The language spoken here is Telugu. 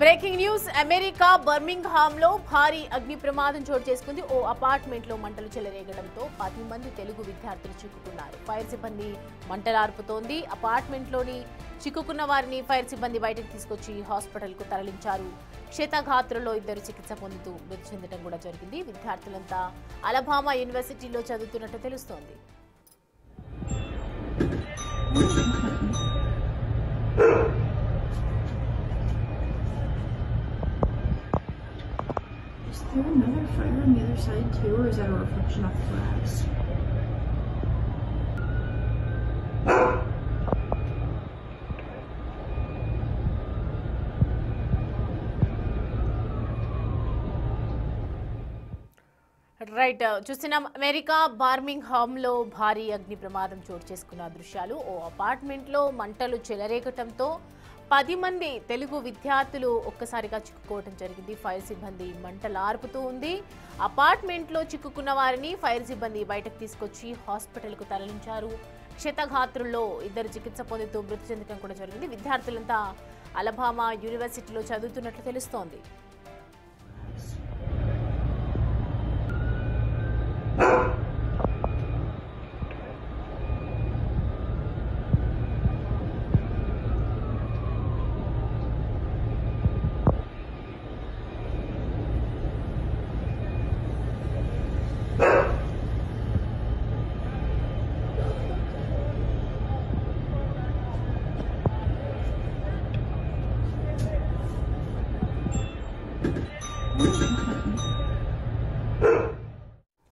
బ్రేకింగ్ న్యూస్ అమెరికా బర్మింగ్హామ్ లో భారీ అగ్ని ప్రమాదం చోటు చేసుకుంది. ఓ అపార్ట్మెంట్ లో మంటలు చెలరేగడంతో 10 మంది తెలుగు విద్యార్థులు చిక్కుకున్నారు. ఫైర్ సిబ్బంది మంటలార్పుతోంది. అపార్ట్మెంట్ లోని చిక్కుకున్న వారిని ఫైర్ సిబ్బంది బయటకు తీసుకొచ్చి హాస్పిటల్ కు తరలించారు. క్షతగాత్రుల్లో 2 చికిత్స పొందుతూ మృతి చెందడం కూడా జరిగింది. విద్యార్థులంతా అలబామా యూనివర్సిటీలో చదువుతున్నట్టు తెలుస్తోంది. Is there another fire on the other side too, or is that a reflection off the glass? Right, చూస్తున్నాం అమెరికా బర్మింగ్హామ్ లో భారీ అగ్ని ప్రమాదం చోటు చేసుకున్న దృశ్యాలు. ఓ అపార్ట్మెంట్ లో మంటలు చెలరేగటంతో 10 మంది తెలుగు విద్యార్థులు ఒక్కసారిగా చిక్కుకోవడం జరిగింది. ఫైర్ సిబ్బంది మంటలార్పుతూ ఉంది. అపార్ట్మెంట్ లో చిక్కుకున్న వారిని ఫైర్ సిబ్బంది బయటకు తీసుకొచ్చి హాస్పిటల్ కు తరలించారు. క్షతగాత్రుల్లో 2 చికిత్స పొందుతూ మృతి చెందడం కూడా జరిగింది. విద్యార్థులంతా అలబామా యూనివర్సిటీలో చదువుతున్నట్లు తెలుస్తోంది.